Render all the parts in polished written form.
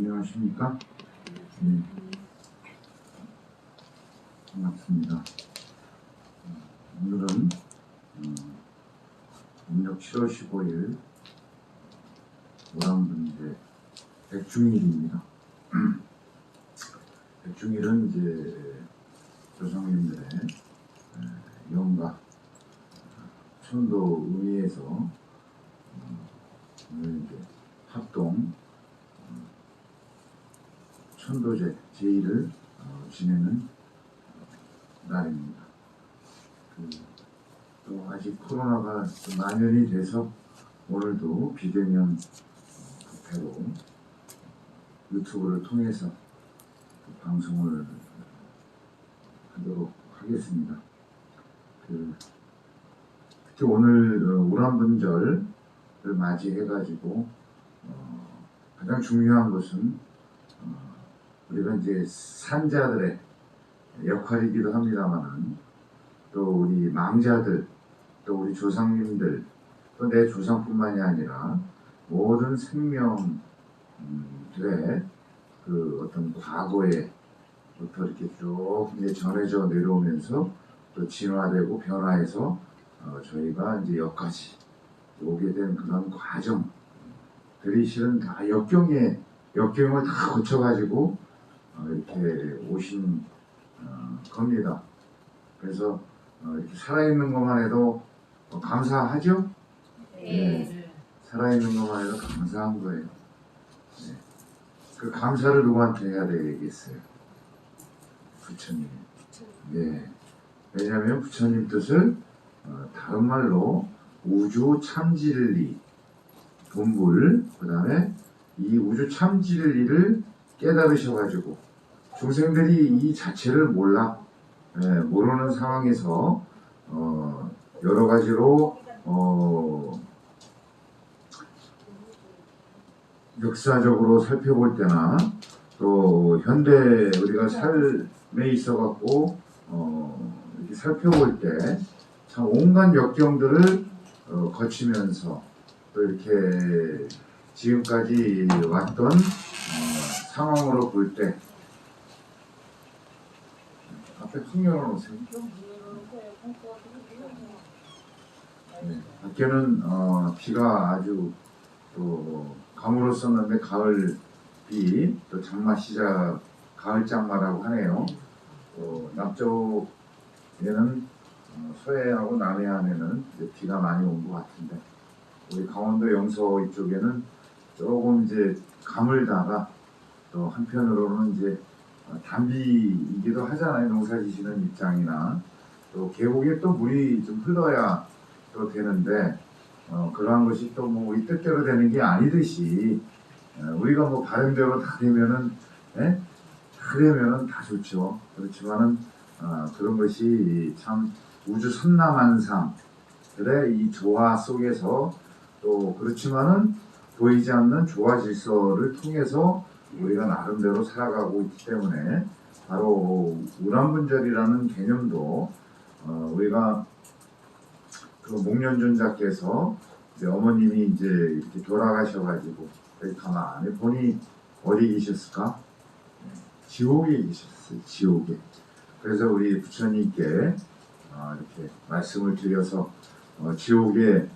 안녕하십니까? 네, 반갑습니다. 오늘은 음력 7월 15일 오랑분제 백중일입니다. 백중일은 이제 조상님들의 영가 천도 의회에서 오늘 이제 합동 천도제 제1을 지내는 날입니다. 또 아직 코로나가 좀 만연이 돼서 오늘도 비대면 부패로 유튜브를 통해서 방송을 하도록 하겠습니다. 특히 오늘 우람분절을 맞이해가지고 가장 중요한 것은 우리가 이제 산자들의 역할이기도 합니다만은 또 우리 망자들, 또 우리 조상님들, 또 내 조상뿐만이 아니라 모든 생명들의 그 어떤 과거에부터 이렇게 쭉 이제 전해져 내려오면서 또 진화되고 변화해서 저희가 이제 여기까지 오게 된 그런 과정들이 실은 다 역경을 다 거쳐가지고 이렇게 오신 겁니다. 그래서 이렇게 살아있는 것만 해도 감사하죠? 네. 살아있는 것만 해도 감사한 거예요. 네. 그 감사를 누구한테 해야 되겠어요? 부처님. 네. 왜냐하면 부처님 뜻을 다른 말로 우주 참진리 본불, 그 다음에 이 우주 참진리를 깨달으셔가지고 중생들이 이 자체를 모르는 상황에서 여러 가지로 역사적으로 살펴볼 때나 또 현대 우리가 삶에 있어 갖고 이렇게 살펴볼 때 참 온갖 역경들을 거치면서 또 이렇게 지금까지 왔던 상황으로 볼 때 앞에 확 열어놓으세요. 네, 밖에는 비가 아주 또 가물었었는데 가을 비, 또 장마 시작 가을 장마라고 하네요. 또 남쪽에는 서해하고 남해안에는 이제 비가 많이 온 것 같은데 우리 강원도 영서 이쪽에는 조금 이제 가물다가 또 한편으로는 이제 단비이기도 하잖아요. 농사 지시는 입장이나 또 계곡에 또 물이 좀 흘러야 또 되는데 그러한 것이 또 뭐 우리 뜻대로 되는 게 아니듯이 우리가 뭐 바른대로 다 되면은 다 되면은 다 좋죠. 그렇지만은 그런 것이 참 우주 선남한상들의 이 조화 속에서 또 그렇지만은 보이지 않는 조화 질서를 통해서 우리가 나름대로 살아가고 있기 때문에 바로 우람분절이라는 개념도 우리가 그 목련존자께서 이제 어머님이 이제 이렇게 돌아가셔가지고 가만히 보니 어디 계셨을까? 지옥에 계셨어요. 지옥에. 그래서 우리 부처님께 이렇게 말씀을 드려서 지옥에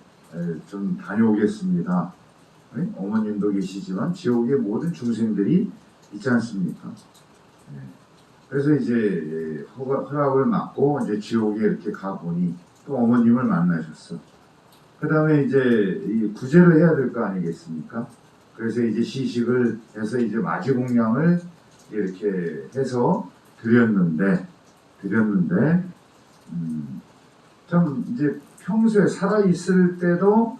좀 다녀오겠습니다. 네? 어머님도 계시지만 지옥에 모든 중생들이 있지 않습니까? 네. 그래서 이제 허락을 받고 이제 지옥에 이렇게 가보니 또 어머님을 만나셨어. 그 다음에 이제 이 구제를 해야 될 거 아니겠습니까? 그래서 이제 시식을 해서 이제 마지공양을 이렇게 해서 드렸는데 참 이제 평소에 살아 있을 때도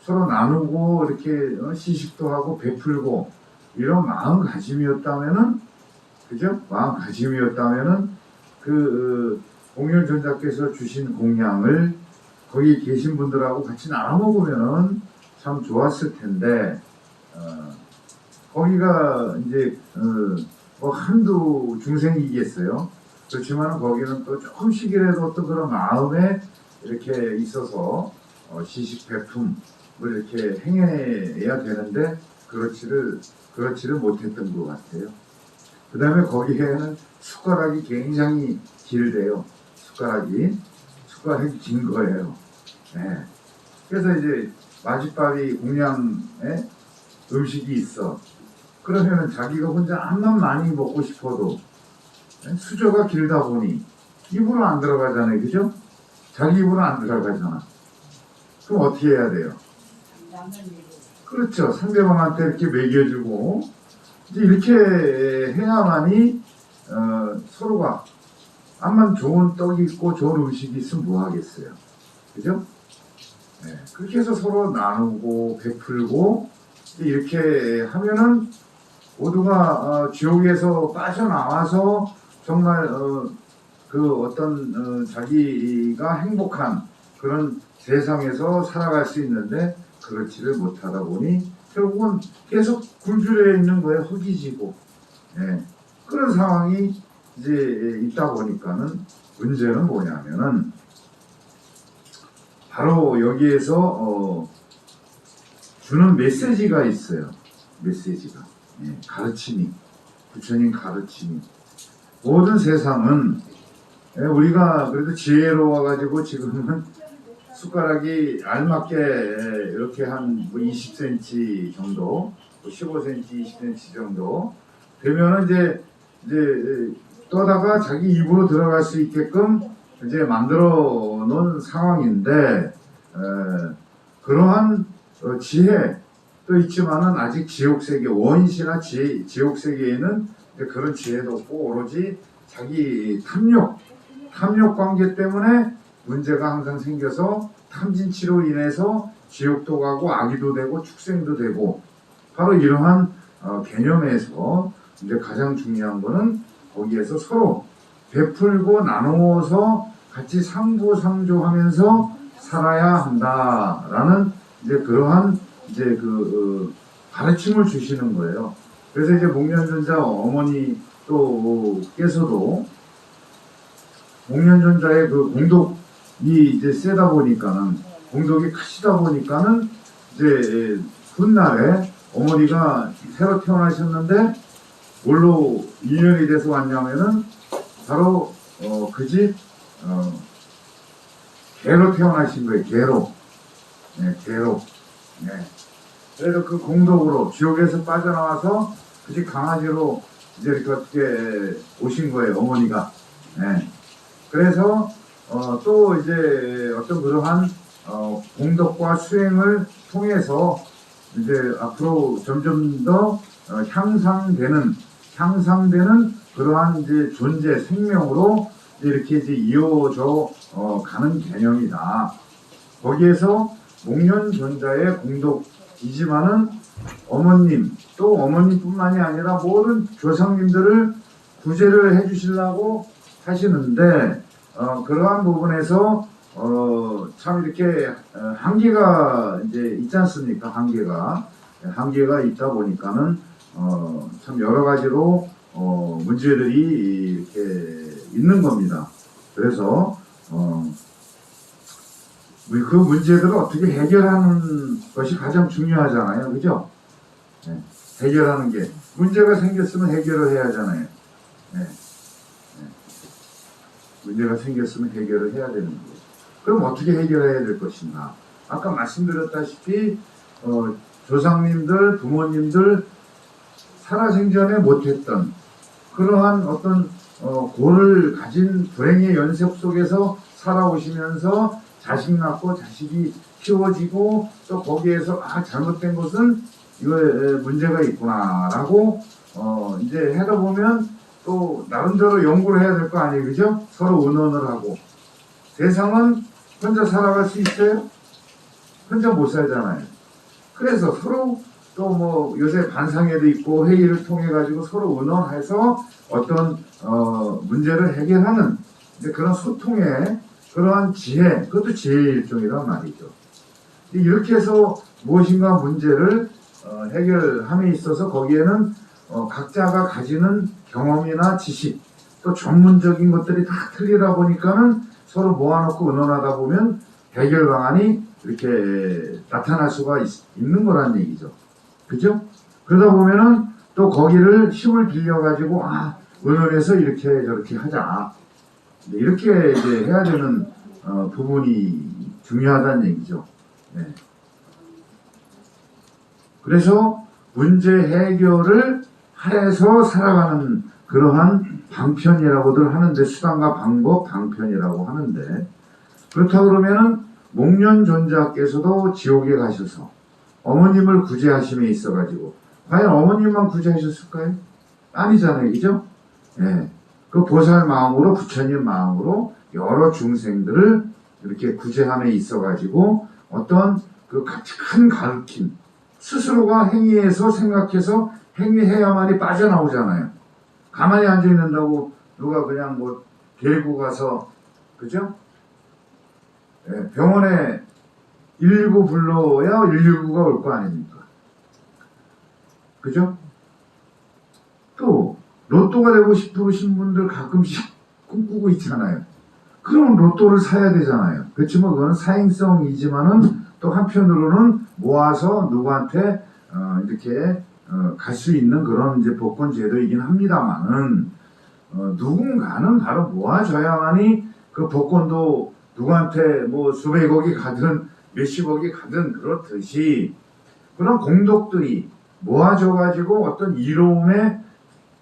서로 나누고 이렇게 시식도 하고 베풀고 이런 마음가짐이었다면은 그죠? 마음가짐이었다면은 그 목련존자께서 주신 공양을 거기 계신 분들하고 같이 나눠 먹으면은 참 좋았을 텐데 거기가 이제 뭐 한두 중생이겠어요. 그렇지만 거기는 또 조금씩이라도 또 그런 마음에 이렇게 있어서 시식 베품을 이렇게 행해야 되는데 그렇지를 못했던 것 같아요. 그 다음에 거기에는 숟가락이 굉장히 길대요. 숟가락이 긴 거예요. 네. 그래서 이제 마지밥이 공양에 음식이 있어. 그러면 자기가 혼자 암만 많이 먹고 싶어도 수저가 길다 보니 입으로 안 들어가잖아요. 그죠? 자기 입으로 안 들어가잖아. 그럼 어떻게 해야 돼요? 그렇죠. 상대방한테 이렇게 먹여주고 이제 이렇게 해야만이 서로가 암만 좋은 떡이 있고 좋은 음식이 있으면 뭐 하겠어요. 그죠? 네. 그렇게 해서 서로 나누고 베풀고 이렇게 하면은 모두가 지옥에서 빠져나와서 정말 그 어떤 자기가 행복한 그런 세상에서 살아갈 수 있는데 그렇지를 못하다 보니 결국은 계속 굶주려 있는 거에 허기지고 그런 상황이 이제 있다 보니까는 문제는 뭐냐면은 바로 여기에서 주는 메시지가 있어요. 메시지가 가르침이 부처님 가르침이 모든 세상은 우리가 그래도 지혜로워가지고 지금은 숟가락이 알맞게 이렇게 한 20cm 정도, 15cm, 20cm 정도 되면은 이제 떠다가 자기 입으로 들어갈 수 있게끔 이제 만들어 놓은 상황인데 그러한 지혜 또 있지만은 아직 지옥세계 원시나 지옥세계에는 그런 지혜도 없고 오로지 자기 탐욕 관계 때문에 문제가 항상 생겨서 탐진치로 인해서 지옥도 가고 아기도 되고 축생도 되고 바로 이러한 개념에서 이제 가장 중요한 거는 거기에서 서로 베풀고 나누어서 같이 상부상조하면서 살아야 한다라는 이제 그러한 이제 그 가르침을 주시는 거예요. 그래서 이제 목련존자 어머니 또께서도 목련존자의 그 공덕이 이제 세다 보니까는 공덕이 크시다 보니까는 이제 훗날에 어머니가 새로 태어나셨는데 뭘로 인연이 돼서 왔냐면은 바로 그 집 개로 태어나신 거예요. 개로. 개로. 그래서 그 공덕으로 지옥에서 빠져나와서 그 집 강아지로 이제 이렇게 어떻게 오신 거예요. 어머니가. 그래서 또 이제 어떤 그러한 공덕과 수행을 통해서 이제 앞으로 점점 더 향상되는 그러한 이제 존재 생명으로 이렇게 이제 이어져 가는 개념이다. 거기에서 목련존자의 공덕이지만은 어머님 또 어머님뿐만이 아니라 모든 조상님들을 구제를 해주시려고 하시는데 그러한 부분에서 참 이렇게 한계가 이제 있지 않습니까? 한계가 있다 보니까는 참 여러 가지로 문제들이 이렇게 있는 겁니다. 그래서 그 문제들을 어떻게 해결하는 것이 가장 중요하잖아요. 그죠? 해결하는 게 문제가 생겼으면 해결을 해야 하잖아요. 문제가 생겼으면 해결을 해야 되는 거예요. 그럼 어떻게 해결해야 될 것인가? 아까 말씀드렸다시피 조상님들, 부모님들 살아생전에 못했던 그러한 어떤 고를 가진 불행의 연속 속에서 살아오시면서 자식 낳고 자식이 키워지고 또 거기에서 잘못된 것은 이거에 문제가 있구나라고 이제 하다 보면 또 나름대로 연구를 해야 될 거 아니에요. 그죠? 서로 의논을 하고 세상은 혼자 살아갈 수 있어요? 혼자 못 살잖아요. 그래서 서로 또 뭐 요새 반상회도 있고 회의를 통해 가지고 서로 의논해서 어떤 문제를 해결하는 이제 그런 소통의 그러한 지혜, 그것도 지혜의 일종이란 말이죠. 이렇게 해서 무엇인가 문제를 해결함에 있어서 거기에는 각자가 가지는 경험이나 지식 또 전문적인 것들이 다 틀리다 보니까는 서로 모아놓고 의논하다 보면 해결 방안이 이렇게 나타날 수가 있는 거란 얘기죠. 그죠? 그러다 보면은 또 거기를 힘을 빌려가지고 의논해서 이렇게 저렇게 하자. 이렇게 이제 해야 되는 부분이 중요하다는 얘기죠. 네. 그래서 문제 해결을 해서 살아가는 그러한 방편이라고들 하는데, 수단과 방법 방편이라고 하는데, 그렇다 그러면은 목련존자께서도 지옥에 가셔서 어머님을 구제하심에 있어가지고 과연 어머님만 구제하셨을까요? 아니잖아요, 그죠? 예. 그 보살 마음으로, 부처님 마음으로 여러 중생들을 이렇게 구제함에 있어가지고 어떤 그 큰 가르침, 스스로가 행위해서 생각해서 행위해야만이 빠져나오잖아요. 가만히 앉아 있는다고 누가 그냥 뭐 데리고 가서, 그죠? 예, 병원에 119 불러야 119가 올 거 아닙니까? 그죠? 또 로또가 되고 싶으신 분들 가끔씩 꿈꾸고 있잖아요. 그럼 로또를 사야 되잖아요. 그렇지만 그건 사행성이지만은 또 한편으로는 모아서 누구한테 이렇게 갈 수 있는 그런 이제 복권 제도이긴 합니다만은, 누군가는 바로 모아줘야만이 그 복권도 누구한테 뭐 수백억이 가든 몇십억이 가든 그렇듯이 그런 공덕들이 모아져가지고 어떤 이로움에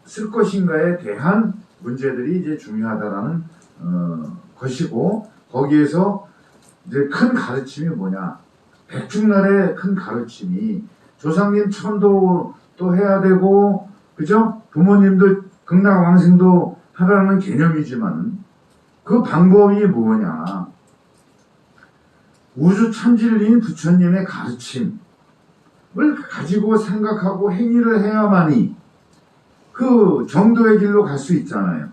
쓸 것인가에 대한 문제들이 이제 중요하다라는 것이고, 거기에서 이제 큰 가르침이 뭐냐? 백중날의 큰 가르침이 조상님 천도 또 해야 되고, 그죠? 부모님도 극락왕생도 하라는 개념이지만 그 방법이 뭐냐? 우주 참진리인 부처님의 가르침을 가지고 생각하고 행위를 해야만이 그 정도의 길로 갈 수 있잖아요.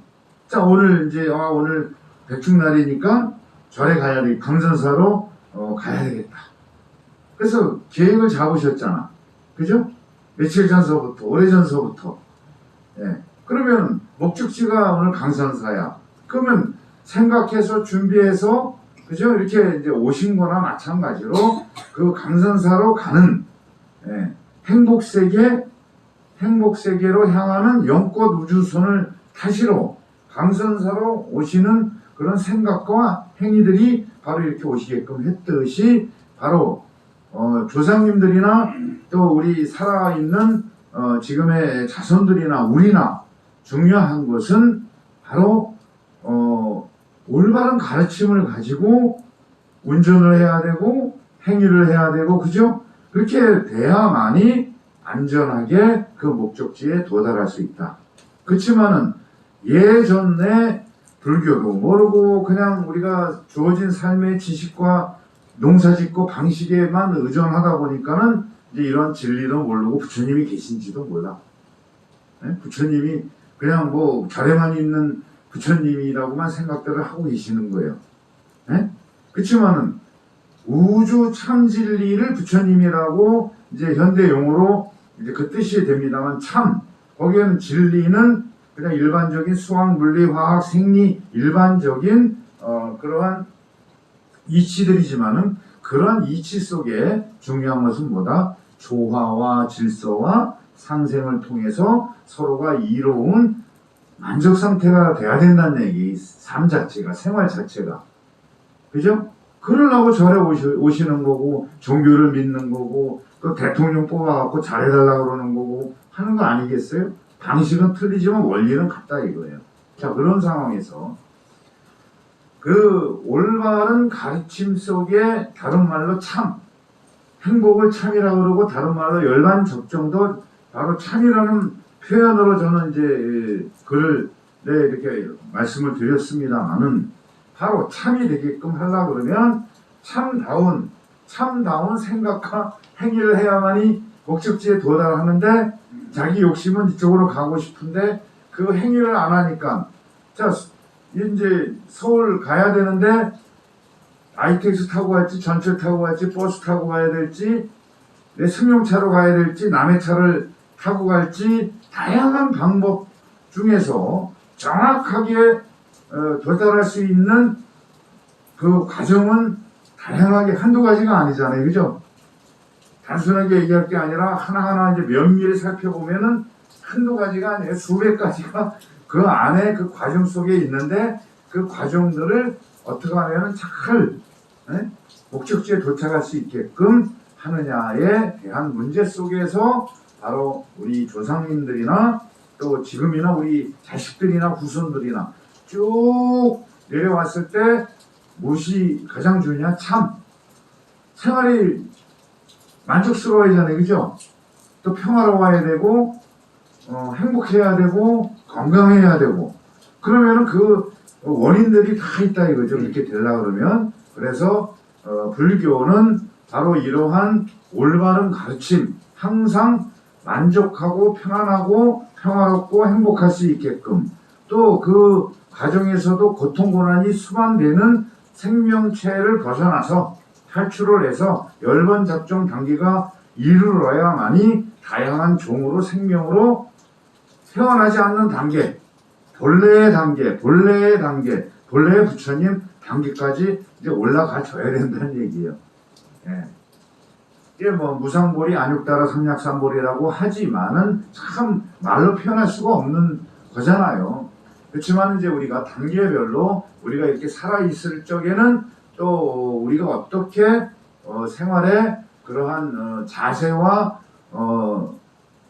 자, 오늘 이제 오늘 백중날이니까 절에 가야 돼. 강선사로 가야 되겠다. 그래서 계획을 잡으셨잖아. 그죠? 며칠 전서부터, 오래전서부터. 예. 그러면 목적지가 오늘 강선사야. 그러면 생각해서 준비해서, 그죠? 이렇게 이제 오신 거나 마찬가지로 그 강선사로 가는, 예, 행복세계로 향하는 영꽃 우주선을 타시러 강선사로 오시는 그런 생각과 행위들이 바로 이렇게 오시게끔 했듯이, 바로 조상님들이나 또 우리 살아있는 지금의 자손들이나 우리나 중요한 것은 바로 올바른 가르침을 가지고 운전을 해야 되고 행위를 해야 되고, 그죠? 그렇게 돼야만이 안전하게 그 목적지에 도달할 수 있다. 그렇지만은 예전에 불교도 모르고 그냥 우리가 주어진 삶의 지식과 농사짓고 방식에만 의존하다 보니까는 이제 이런 진리도 모르고 부처님이 계신지도 몰라. 네? 부처님이 그냥 뭐 절에만 있는 부처님이라고만 생각들을 하고 계시는 거예요. 네? 그렇지만은 우주 참 진리를 부처님이라고 이제 현대 용어로 이제 그 뜻이 됩니다만, 참, 거기에는 진리는 그냥 일반적인 수학, 물리, 화학, 생리 일반적인 그러한 이치들이지만은, 그런 이치 속에 중요한 것은 뭐다? 조화와 질서와 상생을 통해서 서로가 이로운 만족 상태가 돼야 된다는 얘기. 삶 자체가, 생활 자체가, 그죠? 그러려고 절에 오시는 거고, 종교를 믿는 거고, 또 대통령 뽑아갖고 잘해달라고 그러는 거고 하는 거 아니겠어요? 방식은 틀리지만 원리는 같다 이거예요. 자, 그런 상황에서 그 올바른 가르침 속에, 다른 말로 참, 행복을 참이라고 그러고 다른 말로 열반적정도 바로 참이라는 표현으로 저는 이제 글을 이렇게 말씀을 드렸습니다만은, 바로 참이 되게끔 하려고 그러면 참다운 생각과 행위를 해야만이 목적지에 도달하는데, 자기 욕심은 이쪽으로 가고 싶은데 그 행위를 안 하니까, 자, 이제 서울 가야 되는데 ITX 타고 갈지 전철 타고 갈지 버스 타고 가야 될지 내 승용차로 가야 될지 남의 차를 타고 갈지, 다양한 방법 중에서 정확하게 도달할 수 있는 그 과정은 다양하게 한두 가지가 아니잖아요. 그죠? 단순하게 얘기할 게 아니라 하나하나 이제 면밀히 살펴보면은 한두 가지가 아니에요. 수백 가지가 그 안에 그 과정 속에 있는데 그 과정들을 어떻게 하면은 잘 목적지에 도착할 수 있게끔 하느냐에 대한 문제 속에서 바로 우리 조상님들이나 또 지금이나 우리 자식들이나 후손들이나 쭉 내려왔을 때 무엇이 가장 중요하냐? 참 생활이 만족스러워야 되잖아요, 그죠? 또 평화로워야 되고 행복해야 되고 건강해야 되고 그러면은 그 원인들이 다 있다 이거죠. 이렇게 되려고 그러면. 그래서 불교는 바로 이러한 올바른 가르침, 항상 만족하고 편안하고 평화롭고 행복할 수 있게끔 또 그 과정에서도 고통 고난이 수반되는 생명체를 벗어나서 탈출을 해서 열번 잡종 단계가 이르러야만이 다양한 종으로 생명으로 태어나지 않는 단계, 본래의 단계, 본래의 단계, 본래의 부처님 단계까지 이제 올라가줘야 된다는 얘기예요. 예. 이게 뭐 무상보리, 안육따라 삼약삼보리라고 하지만은 참 말로 표현할 수가 없는 거잖아요. 그렇지만 이제 우리가 단계별로 우리가 이렇게 살아있을 적에는 또 우리가 어떻게 생활에 그러한 자세와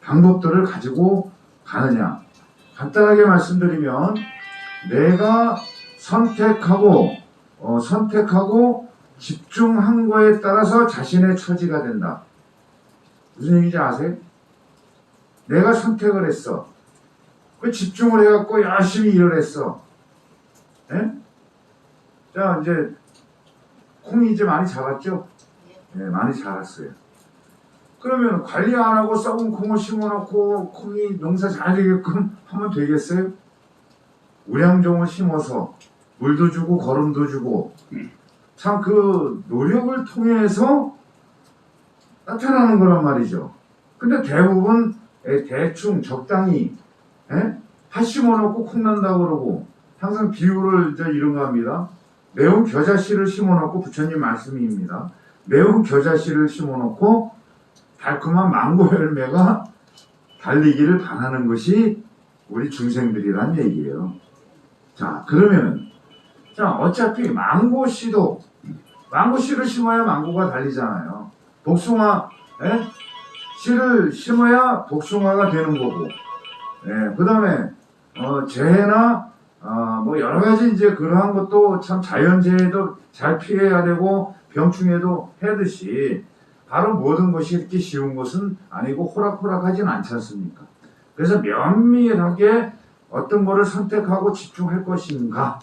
방법들을 가지고 가느냐. 간단하게 말씀드리면 내가 선택하고 집중한 거에 따라서 자신의 처지가 된다. 무슨 얘기인지 아세요? 내가 선택을 했어. 그 집중을 해갖고 열심히 일을 했어. 예? 자, 이제 콩이 이제 많이 자랐죠? 네, 많이 자랐어요. 그러면 관리 안 하고 썩은 콩을 심어놓고 콩이 농사 잘 되게끔 하면 되겠어요? 우량종을 심어서 물도 주고 거름도 주고 참 그 노력을 통해서 나타나는 거란 말이죠. 근데 대부분 대충 적당히 팥 심어놓고 콩 난다고 그러고 항상 비유를 이런 거 합니다. 매운 겨자씨를 심어놓고 부처님 말씀입니다. 매운 겨자씨를 심어놓고 달콤한 망고 열매가 달리기를 바라는 것이 우리 중생들이란 얘기예요. 자, 그러면 어차피 망고씨를 심어야 망고가 달리잖아요. 복숭아 씨를 심어야 복숭아가 되는 거고, 그 다음에 재해나 뭐 여러 가지 이제 그러한 것도 참 자연재해도 잘 피해야 되고 병충해도 해듯이 바로 모든 것이 이렇게 쉬운 것은 아니고 호락호락하진 않지 않습니까? 그래서 면밀하게 어떤 거를 선택하고 집중할 것인가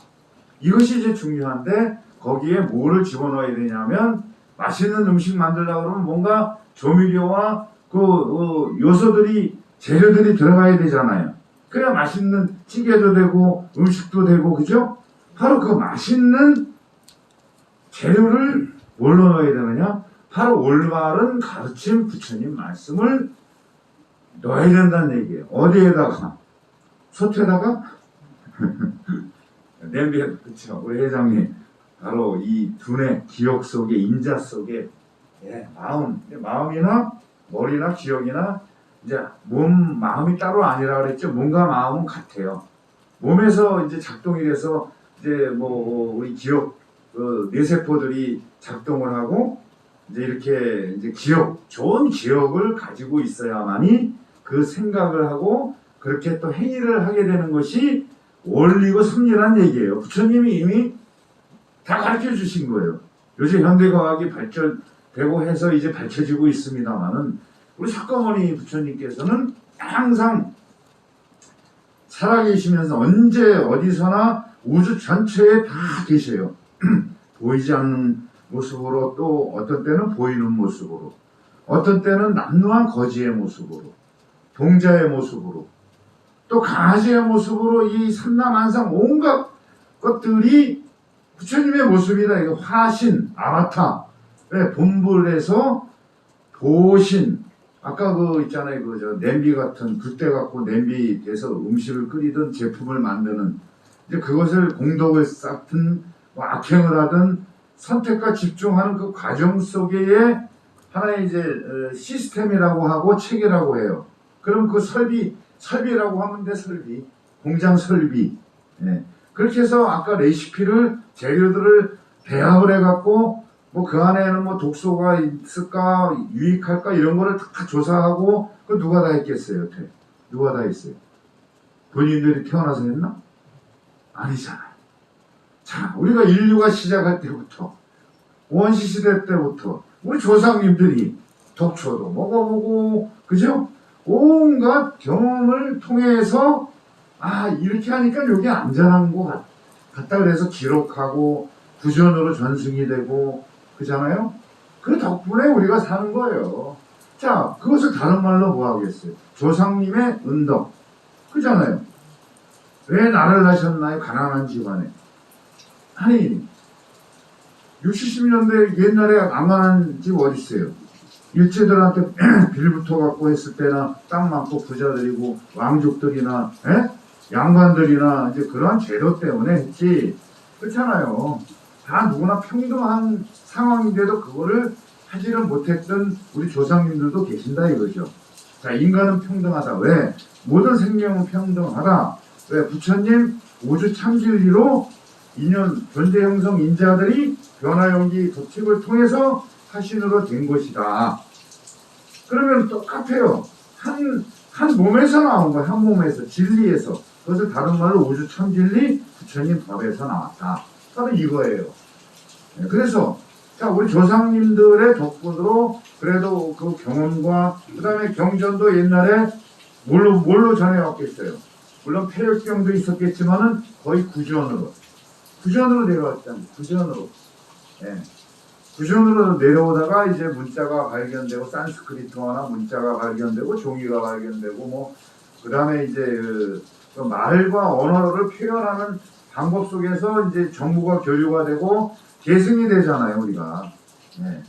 이것이 이제 중요한데 거기에 뭐를 집어넣어야 되냐면 맛있는 음식 만들려고 그러면 뭔가 조미료와 그 요소들이 재료들이 들어가야 되잖아요. 그래야 맛있는 찌개도 되고 음식도 되고 그죠? 바로 그 맛있는 재료를 뭘로 넣어야 되느냐? 바로 올바른 가르침 부처님 말씀을 넣어야 된다는 얘기예요. 어디에다가? 솥에다가? 냄비에, 그쵸. 우리 회장님 바로 이 두뇌 기억 속에 인자 속에 마음이나 머리나 기억이나 이제 마음이 따로 아니라 그랬죠. 몸과 마음은 같아요. 몸에서 이제 작동이 돼서 이제 뭐 우리 기억 뇌세포들이 작동을 하고 이제 이렇게 이제 좋은 기억을 가지고 있어야만이 그 생각을 하고 그렇게 또 행위를 하게 되는 것이 원리고 섭리란 얘기예요. 부처님이 이미 다 가르쳐 주신 거예요. 요즘 현대과학이 발전되고 해서 이제 밝혀지고 있습니다만은 우리 석가모니 부처님께서는 항상 살아계시면서 언제 어디서나 우주 전체에 다 계셔요. 보이지 않는 모습으로 또 어떤 때는 보이는 모습으로 어떤 때는 남루한 거지의 모습으로 동자의 모습으로 또 강아지의 모습으로 이 삼라만상 온갖 것들이 부처님의 모습이다. 이거 화신, 아바타, 본불에서 도신. 아까 그 있잖아요, 냄비 같은 붓대 갖고 냄비 돼서 음식을 끓이던 제품을 만드는 이제 그것을 공덕을 쌓든 뭐 악행을 하든 선택과 집중하는 그 과정 속에 하나의 이제 시스템이라고 하고 체계라고 해요. 그럼 그 설비라고 하면 돼, 설비. 공장 설비. 예. 그렇게 해서 아까 레시피를, 재료들을 배합을 해갖고, 뭐 그 안에는 뭐 독소가 있을까, 유익할까, 이런 거를 다 조사하고, 그 누가 다 했겠어요, 여태? 누가 다 했어요? 본인들이 태어나서 했나? 아니잖아요. 자, 우리가 인류가 시작할 때부터, 원시시대 때부터, 우리 조상님들이 독초도 먹어보고, 그죠? 온갖 경험을 통해서, 아, 이렇게 하니까 여기 안전한 것 같다 그래서 기록하고, 구전으로 전승이 되고, 그잖아요? 그 덕분에 우리가 사는 거예요. 자, 그것을 다른 말로 뭐 하겠어요? 조상님의 은덕. 그잖아요. 왜 나를 낳으셨나요? 가난한 집안에. 아니, 60, 70년대 옛날에 안 가난한 집 어디 있어요? 일제들한테 빌부터 갖고 했을 때나 땅 많고 부자들이고 왕족들이나 양반들이나 이제 그러한 제도 때문에 했지. 그렇잖아요. 다 누구나 평등한 상황인데도 그거를 하지를 못했던 우리 조상님들도 계신다 이거죠. 자, 인간은 평등하다. 왜? 모든 생명은 평등하다. 왜? 부처님 우주 참진리로 인연 존재 형성 인자들이 변화연기 법칙을 통해서 화신으로 된 것이다. 그러면 똑같아요. 한 몸에서 나온 거야. 한 몸에서, 진리에서. 그것을 다른 말로 우주 참진리 부처님 법에서 나왔다. 바로 이거예요. 그래서 자, 우리 조상님들의 덕분으로 그래도 그 경험과 그 다음에 경전도 옛날에 뭘로 전해왔겠어요. 물론 폐역경도 있었겠지만은 거의 구전으로 내려왔잖아요. 구전으로. 예. 구전으로 내려오다가 이제 문자가 발견되고 산스크리트어나 문자가 발견되고 종이가 발견되고 뭐 그 다음에 이제 그 말과 언어를 표현하는 방법 속에서 이제 정보가 교류가 되고 계승이 되잖아요, 우리가. 네.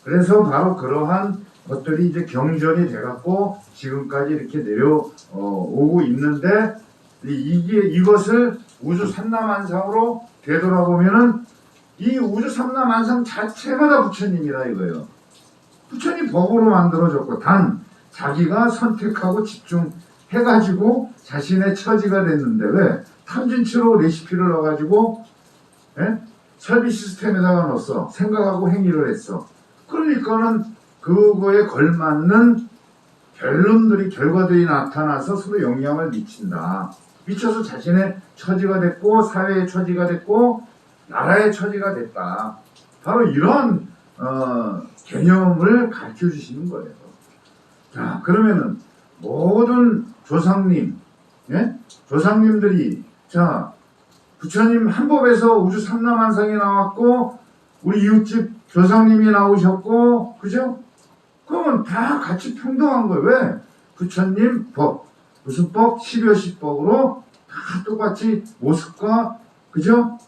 그래서 바로 그러한 것들이 이제 경전이 돼갖고 지금까지 이렇게 내려오고 있는데 이것을 우주 삼라만상으로 되돌아보면은 이 우주 삼라만상 자체가 다 부처님이라 이거예요. 부처님 법으로 만들어졌고 단 자기가 선택하고 집중해가지고 자신의 처지가 됐는데 왜? 탐진치로 레시피를 넣어가지고 설비 시스템에다가 넣었어. 생각하고 행위를 했어. 그러니까는 그거에 걸맞는 결과들이 나타나서 서로 영향을 미친다. 미쳐서 자신의 처지가 됐고 사회의 처지가 됐고 나라의 처지가 됐다. 바로 이런 개념을 가르쳐 주시는 거예요. 자, 그러면은 모든 조상님, 조상님들이 자 부처님 한법에서 우주 삼라만상이 나왔고 우리 이웃집 조상님이 나오셨고 그죠? 그러면 다 같이 평등한 거예요. 왜? 부처님 법 무슨 법? 12요시법으로 다 똑같이 모습과 그죠?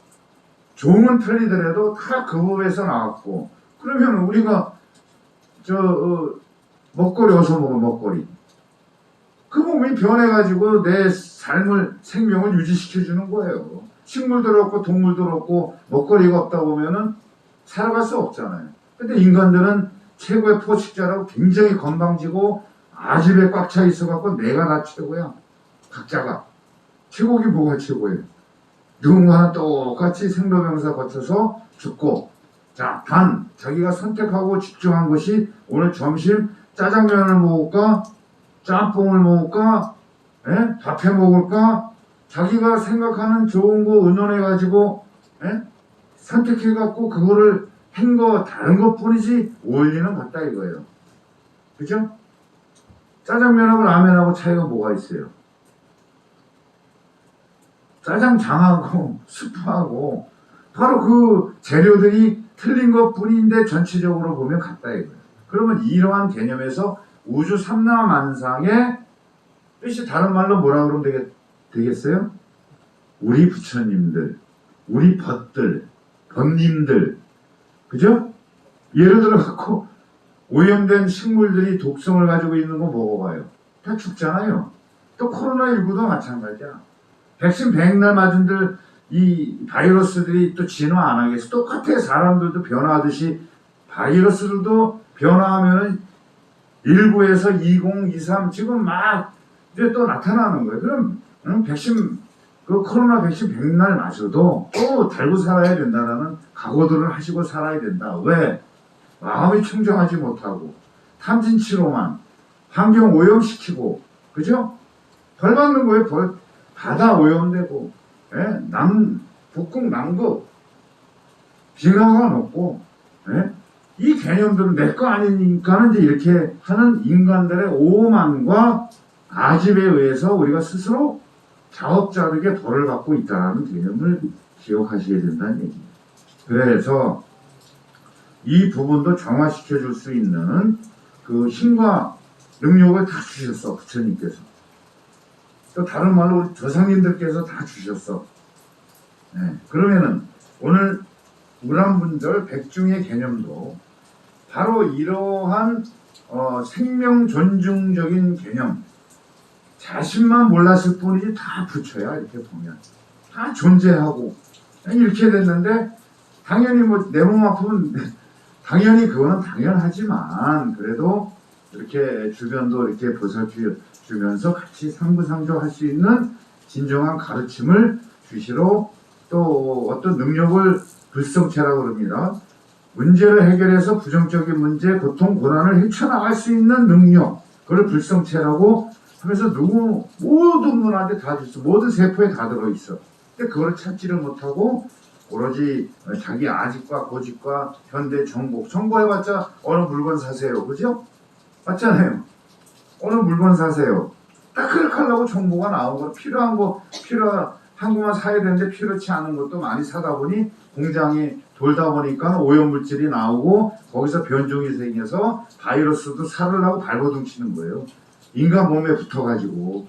종은 틀리더라도 다 그 법에서 나왔고 그러면 우리가 먹거리 어디서 먹어 먹거리 그 몸이 변해가지고 내 생명을 유지시켜주는 거예요. 식물도 없고 동물도 없고 먹거리가 없다 보면은 살아갈 수 없잖아요. 근데 인간들은 최고의 포식자라고 굉장히 건방지고 아집에 꽉 차 있어갖고 내가 다 최고야. 각자가. 최고기 뭐가 최고예요? 누군가는 똑같이 생로병사 거쳐서 죽고 자, 단 자기가 선택하고 집중한 것이 오늘 점심 짜장면을 먹을까? 짬뽕을 먹을까? 밥해 먹을까? 자기가 생각하는 좋은 거 의논해가지고 선택해갖고 그거를 한 거 다른 것 뿐이지 원리는 같다 이거예요. 그죠? 짜장면하고 라면하고 차이가 뭐가 있어요? 짜장장하고 스프하고 바로 그 재료들이 틀린 것 뿐인데 전체적으로 보면 같다 이거예요. 그러면 이러한 개념에서 우주 삼라만상의 뜻이 다른 말로 뭐라 그러면 되겠어요? 우리 부처님들, 우리 법님들, 그죠? 예를 들어 갖고 오염된 식물들이 독성을 가지고 있는 거 먹어봐요. 다 죽잖아요. 또 코로나19도 마찬가지야. 백신 백날 맞은들 이 바이러스들이 또 진화 안 하겠어. 똑같아. 사람들도 변화하듯이 바이러스들도 변화하면은 19에서 20, 23 지금 막 이제 또 나타나는 거예요. 그럼 백신 그 코로나 백신 100날 맞아도 또 달고 살아야 된다는 각오들을 하시고 살아야 된다. 왜? 마음이 청정하지 못하고 탐진치로만 환경 오염시키고 그죠? 벌 받는 거예요. 벌 바다 오염되고 예? 북극 남극 빙하가 녹고 예? 이 개념들은 내 거 아니니까는 이제 이렇게 하는 인간들의 오만과 아집에 의해서 우리가 스스로 자업자득의 벌을 받고 있다는 개념을 기억하셔야 된다는 얘기입니다. 그래서 이 부분도 정화시켜 줄 수 있는 그 힘과 능력을 다 주셨어, 부처님께서. 또 다른 말로 우리 조상님들께서 다 주셨어. 네. 그러면은 오늘 우람분들 백중의 개념도 바로 이러한 생명 존중적인 개념, 자신만 몰랐을 뿐이지 다 부처야. 이렇게 보면 다 존재하고 이렇게 됐는데 당연히 뭐 내 몸 아프면 당연히 그거는 당연하지만 그래도 이렇게 주변도 이렇게 보살펴주면서 같이 상부상조할 수 있는 진정한 가르침을 주시러 또 어떤 능력을 불성체라고 그럽니다. 문제를 해결해서 부정적인 문제, 고통, 고난을 헤쳐나갈 수 있는 능력, 그걸 불성체라고 하면서 모든 문화한테 다 있어. 모든 세포에 다 들어있어. 근데 그걸 찾지를 못하고 오로지 자기 아집과 고집과 현대 정보해봤자 어느 물건 사세요. 그죠? 맞잖아요. 어느 물건 사세요. 딱 그렇게 하려고 정보가 나온 거 필요한 것만 사야 되는데 필요치 않은 것도 많이 사다 보니 공장이 돌다 보니까 오염물질이 나오고 거기서 변종이 생겨서 바이러스도 살을 하고 발버둥 치는 거예요. 인간 몸에 붙어가지고.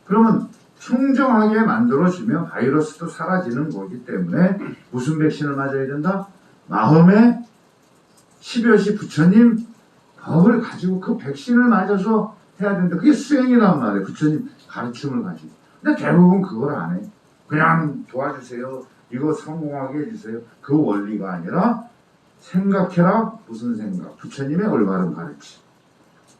그러면 청정하게 만들어주면 바이러스도 사라지는 거기 때문에 무슨 백신을 맞아야 된다? 마음에 10여시 부처님 법을 가지고 그 백신을 맞아서 해야 된다. 그게 수행이란 말이에요. 부처님 가르침을 가지고. 근데 대부분 그걸 안 해. 그냥 도와주세요. 이거 성공하게 해주세요. 그 원리가 아니라 생각해라. 무슨 생각? 부처님의 올바른 가르침.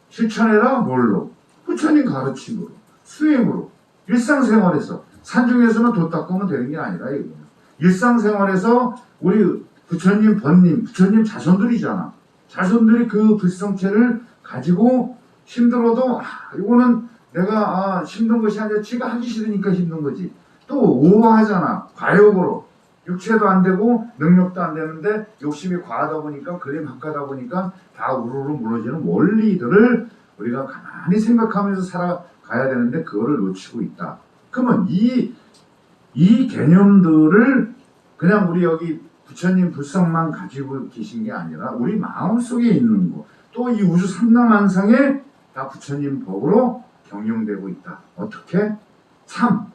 실천해라. 뭘로? 부처님 가르침으로. 수행으로. 일상생활에서. 산중에서만 도 닦으면 되는 게 아니라 이거예요. 일상생활에서 우리 부처님 번님, 부처님 자손들이잖아. 자손들이 그 불성체를 가지고 힘들어도 이거는 내가 힘든 것이 아니라 지가 하기 싫으니까 힘든 거지. 또 오버하잖아. 과욕으로. 육체도 안 되고 능력도 안 되는데 욕심이 과하다 보니까 걸림학하다 보니까 다 우르르 무너지는 원리들을 우리가 가만히 생각하면서 살아가야 되는데 그거를 놓치고 있다. 그러면 이 개념들을 그냥 우리 여기 부처님 불성만 가지고 계신 게 아니라 우리 마음속에 있는 거, 또 이 우주 삼라만상에 다 부처님 법으로 경영되고 있다. 어떻게? 참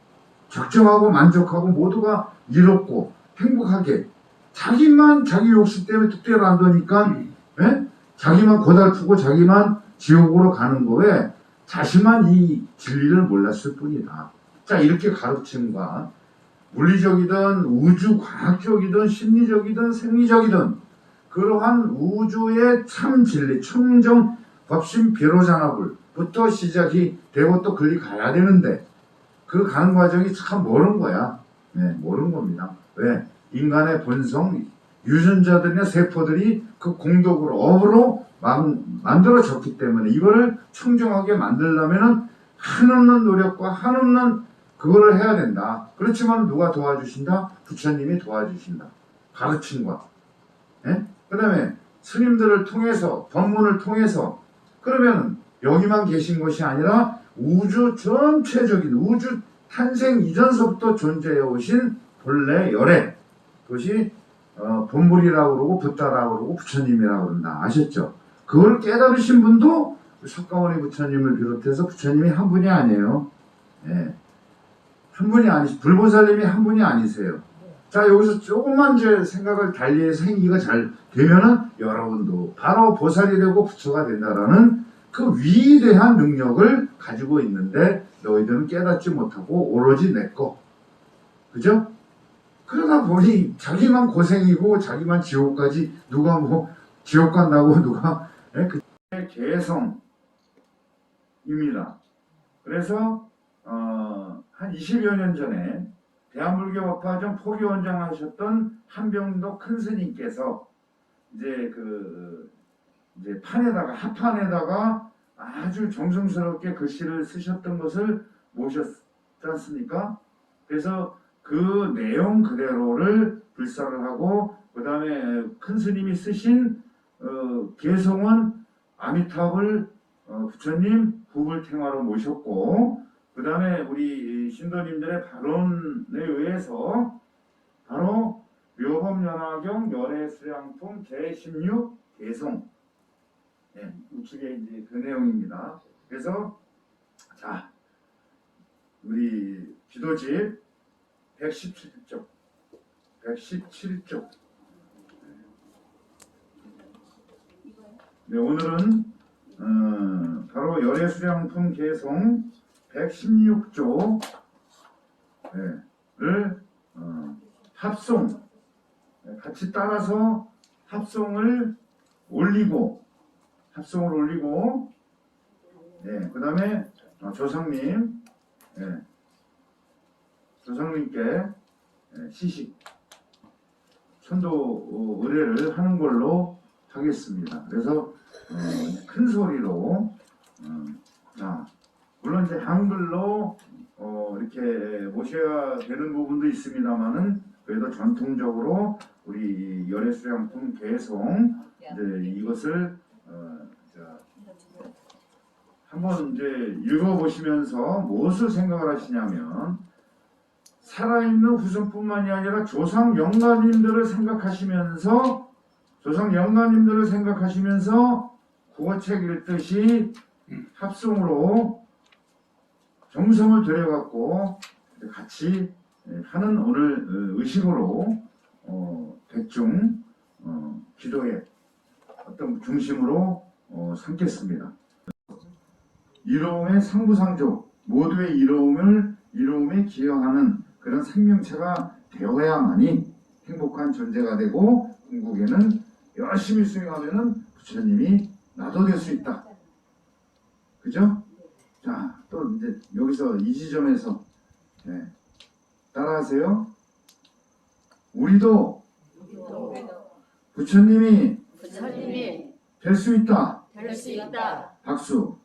적정하고 만족하고 모두가 이롭고 행복하게 자기만 자기 욕심 때문에 뜻대로 안 되니까 자기만 고달프고 자기만 지옥으로 가는 거에 자신만 이 진리를 몰랐을 뿐이다. 자, 이렇게 가르침과 물리적이든 우주 과학적이든 심리적이든 생리적이든 그러한 우주의 참 진리, 청정 법신 비로자나불부터 시작이 되고 또 글리 가야 되는데 그 가는 과정이 참 멀은 거야. 네, 멀은 겁니다. 왜? 인간의 본성, 유전자들이나 세포들이 그 공덕으로, 업으로 만들어졌기 때문에 이거를 청정하게 만들려면은 한없는 노력과 한없는 그거를 해야 된다. 그렇지만 누가 도와주신다? 부처님이 도와주신다. 가르침과. 예? 그 다음에 스님들을 통해서, 법문을 통해서 그러면 여기만 계신 것이 아니라 우주 전체적인 우주 탄생 이전서부터 존재해 오신 본래 열애 그것이 본불이라고 그러고 붓다라고 그러고 부처님이라고 그런다. 아셨죠? 그걸 깨달으신 분도 석가모니 부처님을 비롯해서 부처님이 한 분이 아니에요. 예. 한 분이 아니시, 불보살님이 한 분이 아니세요. 자, 여기서 조금만 이제 생각을 달리해서 행위가 잘 되면은 여러분도 바로 보살이 되고 부처가 된다라는 그 위대한 능력을 가지고 있는데 너희들은 깨닫지 못하고 오로지 내 거. 그죠? 그러다 보니 자기만 고생이고 자기만 지옥까지 누가 뭐 지옥 간다고 누가 그 개성입니다. 그래서 한 20여 년 전에 대한불교법화정 포교원장 하셨던 한병도 큰 스님께서 이제 이제 합판에다가 아주 정성스럽게 글씨를 쓰셨던 것을 모셨지 않습니까? 그래서 그 내용 그대로를 불사를 하고, 그 다음에 큰 스님이 쓰신 개성은 아미탑을 부처님 부불탱화로 모셨고, 그 다음에 우리 신도님들의 발언에 의해서 바로 묘법연화경 열애수량품 제16 개성, 네, 우측에 이제 그 내용입니다. 그래서 자, 우리 기도집 117쪽 네, 오늘은 바로 열애수량품 개성 116조를 합송, 같이 따라서 합송을 올리고, 네, 그 다음에 조상님께 시식 천도 의례를 하는 걸로 하겠습니다. 그래서 큰 소리로 자, 물론 이제 한글로 이렇게 모셔야 되는 부분도 있습니다만은, 그래도 전통적으로 우리 열애수량품 개성 이제 이것을 한번 이제 읽어보시면서 무엇을 생각을 하시냐면, 살아있는 후손뿐만이 아니라 조상 영가님들을 생각하시면서 국어책 읽듯이 합성으로 정성을 들여갖고 같이 하는 오늘 의식으로 대중 기도의 어떤 중심으로 삼겠습니다. 이로움의 상부상조, 모두의 이로움에 기여하는 그런 생명체가 되어야만이 행복한 존재가 되고, 궁극에는 열심히 수행하면은 부처님이 나도 될 수 있다. 그죠? 자, 또 이제 여기서 이 지점에서 따라하세요. 우리도 부처님이 될 수 있다. 박수.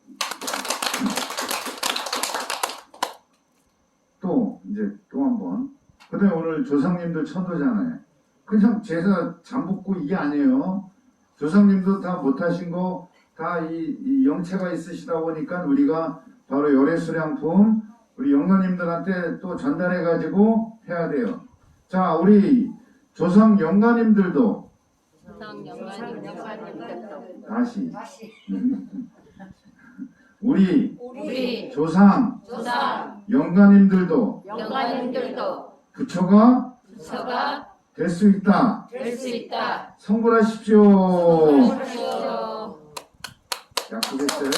또 이제 또 한번. 그다음에 오늘 조상님들 천도잖아요. 그냥 제사 잠복고 이게 아니에요. 조상님도 다 못하신 거 다 이 영체가 있으시다 보니까 우리가 바로 열애수량품 우리 영가님들한테 또 전달해 가지고 해야 돼요. 자, 우리 조상 영가님들도 다시 우리 조상 영가님들도 부처가 될 수 있다. 성불하십시오. 약속했어요.